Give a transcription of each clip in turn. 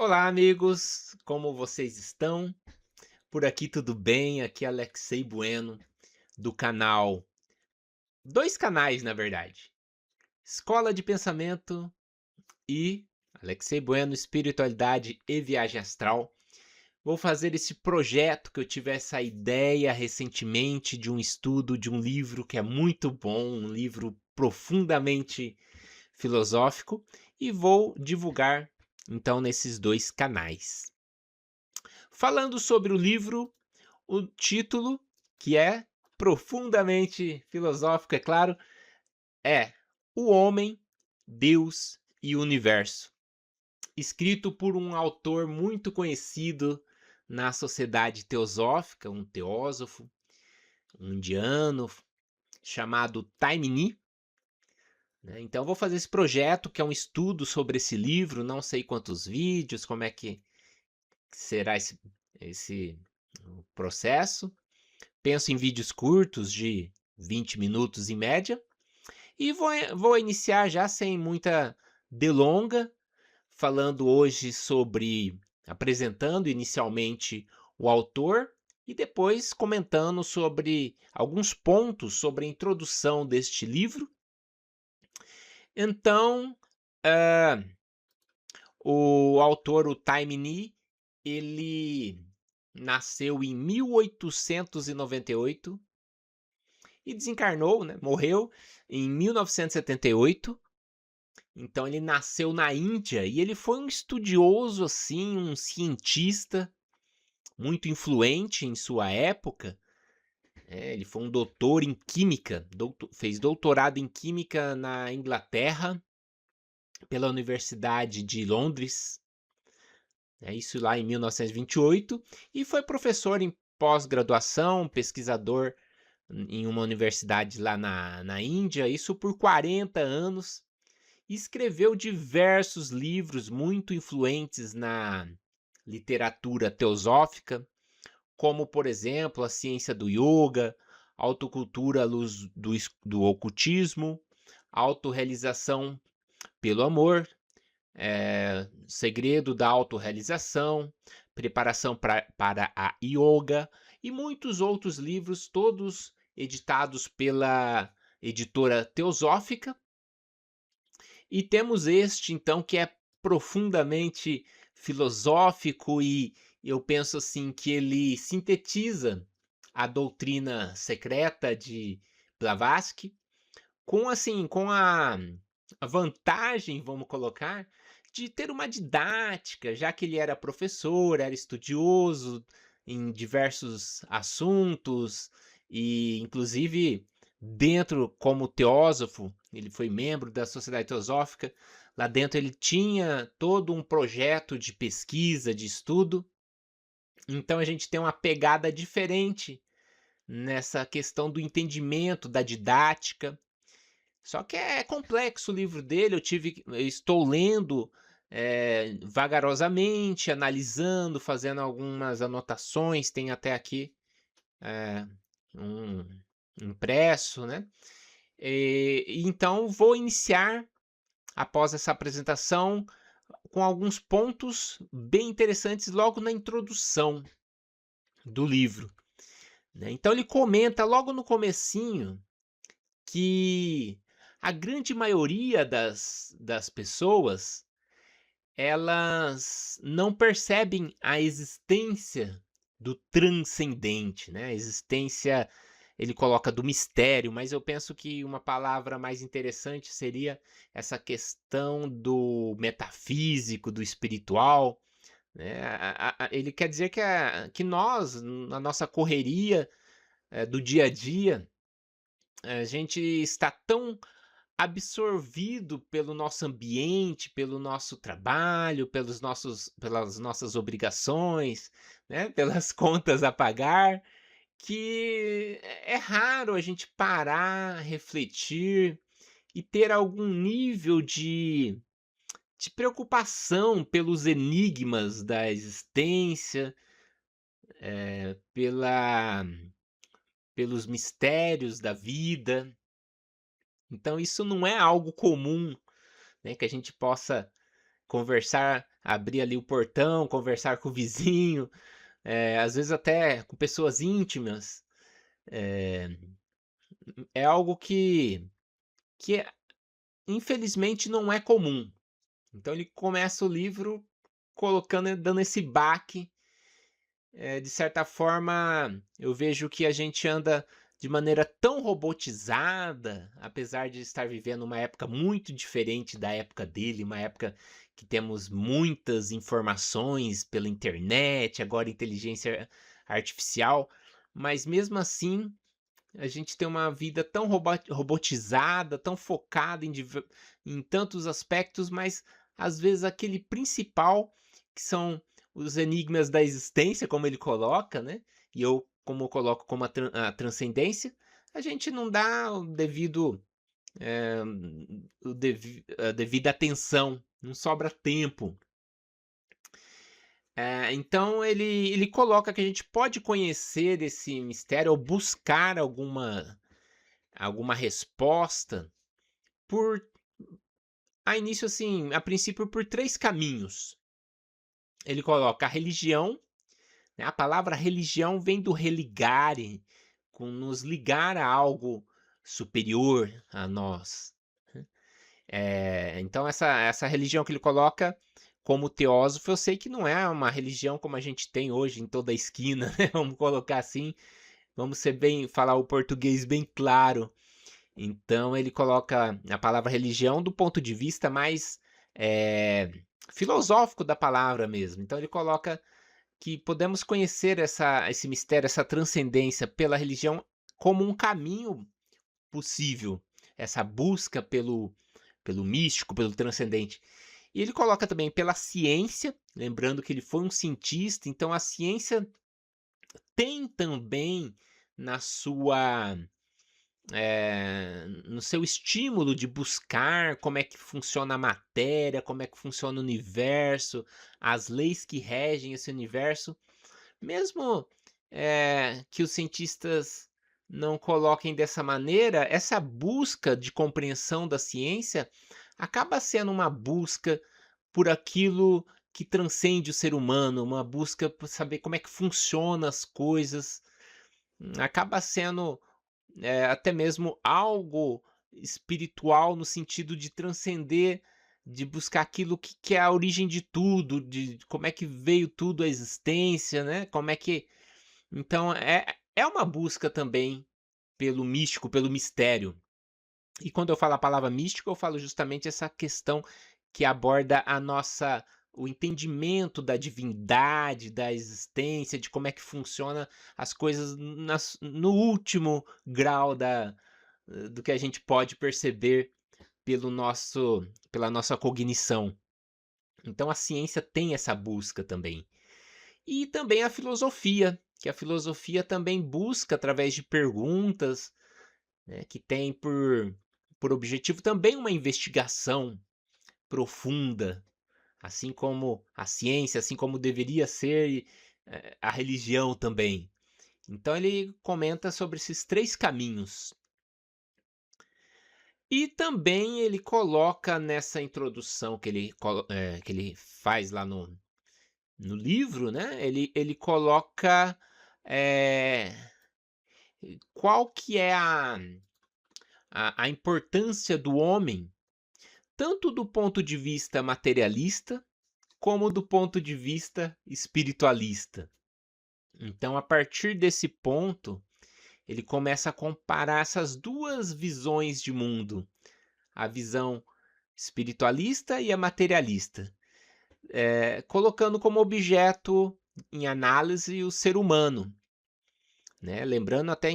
Olá, amigos, como vocês estão? Por aqui tudo bem? Aqui é Alexei Bueno, do canal. Dois canais, na verdade: Escola de Pensamento e Alexei Bueno, Espiritualidade e Viagem Astral. Vou fazer esse projeto que eu tive essa ideia recentemente de um estudo de um livro que é muito bom, um livro profundamente filosófico, e vou divulgar então nesses dois canais. Falando sobre o livro, o título, que é profundamente filosófico, é claro, é O Homem, Deus e o Universo, escrito por um autor muito conhecido na sociedade teosófica, um teósofo, um indiano chamado Taimni, né. Então vou fazer esse projeto, que é um estudo sobre esse livro, não sei quantos vídeos, como é que será esse processo. Penso em vídeos curtos de 20 minutos em média, e vou iniciar já sem muita delonga, falando hoje sobre apresentando inicialmente o autor e depois comentando sobre alguns pontos sobre a introdução deste livro. Então, hã, o autor, o Taimni, ele nasceu em 1898 e desencarnou, né, morreu em 1978. Então ele nasceu na Índia e ele foi um estudioso, assim, um cientista muito influente em sua época. Ele foi um doutor em química, fez doutorado em química na Inglaterra, pela Universidade de Londres, isso lá em 1928, e foi professor em pós-graduação, pesquisador em uma universidade lá na Índia, isso por 40 anos. E escreveu diversos livros muito influentes na literatura teosófica, como, por exemplo, A Ciência do Yoga, Autocultura à Luz do Ocultismo, Autorrealização pelo Amor, Segredo da Autorrealização, Preparação para a Yoga e muitos outros livros, todos editados pela editora Teosófica. E temos este, então, que é profundamente filosófico, e eu penso assim que ele sintetiza a doutrina secreta de Blavatsky com, assim, com a vantagem, vamos colocar, de ter uma didática, já que ele era professor, era estudioso em diversos assuntos e inclusive dentro, como teósofo, ele foi membro da Sociedade Teosófica. Lá dentro ele tinha todo um projeto de pesquisa, de estudo. Então a gente tem uma pegada diferente nessa questão do entendimento, da didática. Só que é complexo o livro dele, eu estou lendo, vagarosamente, analisando, fazendo algumas anotações, tem até aqui, eh, um impresso, né. Então vou iniciar, após essa apresentação, com alguns pontos bem interessantes logo na introdução do livro, né. Então ele comenta logo no comecinho que a grande maioria das pessoas, elas não percebem a existência do transcendente, né, a existência, ele coloca, do mistério, mas eu penso que uma palavra mais interessante seria essa questão do metafísico, do espiritual, né. Ele quer dizer que nós, na nossa correria, do dia a dia, a gente está tão absorvido pelo nosso ambiente, pelo nosso trabalho, pelas nossas obrigações, né, pelas contas a pagar, que é raro a gente parar, refletir e ter algum nível de preocupação pelos enigmas da existência, pela pelos mistérios da vida. Então isso não é algo comum, né, que a gente possa conversar abrir ali o portão, conversar com o vizinho, às vezes até com pessoas íntimas. É, é algo que infelizmente não é comum. Então ele começa o livro colocando, dando esse baque. De certa forma, eu vejo que a gente anda de maneira tão robotizada, apesar de estar vivendo uma época muito diferente da época dele, uma época que temos muitas informações pela internet, agora inteligência artificial, mas mesmo assim a gente tem uma vida tão robotizada, tão focada em tantos aspectos, mas às vezes aquele principal, que são os enigmas da existência, como ele coloca, né? E eu, como eu coloco como a transcendência, a gente não dá eh, a devida atenção, não sobra tempo. Então ele coloca que a gente pode conhecer esse mistério ou buscar alguma resposta por a início, assim, a princípio por 3 caminhos. Ele coloca a religião, né, a palavra religião vem do religare, com nos ligar a algo superior a nós. Então essa religião que ele coloca como teósofo, eu sei que não é uma religião como a gente tem hoje em toda a esquina, né, vamos colocar assim, vamos falar o português bem claro. Então ele coloca a palavra religião do ponto de vista mais filosófico da palavra mesmo. Então ele coloca que podemos conhecer esse mistério, essa transcendência pela religião como um caminho possível, essa busca pelo místico, pelo transcendente. E ele coloca também pela ciência, lembrando que ele foi um cientista, então a ciência tem também na sua no seu estímulo de buscar como é que funciona a matéria, como é que funciona o universo, as leis que regem esse universo, mesmo que os cientistas não coloquem dessa maneira, essa busca de compreensão da ciência acaba sendo uma busca por aquilo que transcende o ser humano, uma busca por saber como é que funcionam as coisas, acaba sendo até mesmo algo espiritual no sentido de transcender, de buscar aquilo que é a origem de tudo, de como é que veio tudo à existência, né? Como é que então é uma busca também pelo místico, pelo mistério. E quando eu falo a palavra místico, eu falo justamente essa questão que aborda o entendimento da divindade, da existência, de como é que funciona as coisas no último grau do que a gente pode perceber pela nossa cognição. Então a ciência tem essa busca também. E também a filosofia, que a filosofia também busca através de perguntas, né, que tem por objetivo também uma investigação profunda, assim como a ciência, assim como deveria ser a religião também. Então ele comenta sobre esses 3 caminhos. E também ele coloca nessa introdução que ele faz lá no livro, né, ele coloca, eh, qual que é a importância do homem, tanto do ponto de vista materialista, como do ponto de vista espiritualista. Então, a partir desse ponto, ele começa a comparar essas 2 visões de mundo, a visão espiritualista e a materialista, colocando como objeto em análise o ser humano, né? Lembrando até,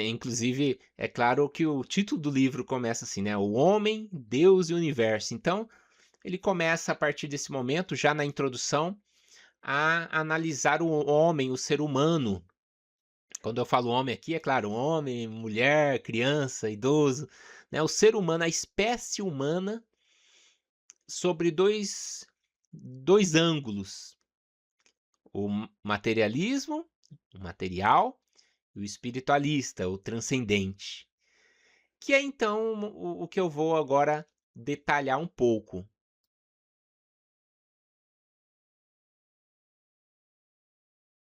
inclusive, é claro que o título do livro começa assim, né? O homem, Deus e o universo. Então, ele começa a partir desse momento, já na introdução, a analisar o homem, o ser humano. Quando eu falo homem aqui, é claro, homem, mulher, criança, idoso, né? O ser humano, a espécie humana, sobre dois ângulos: o materialismo, o material, e o espiritualista, o transcendente. Que é então o que eu vou agora detalhar um pouco.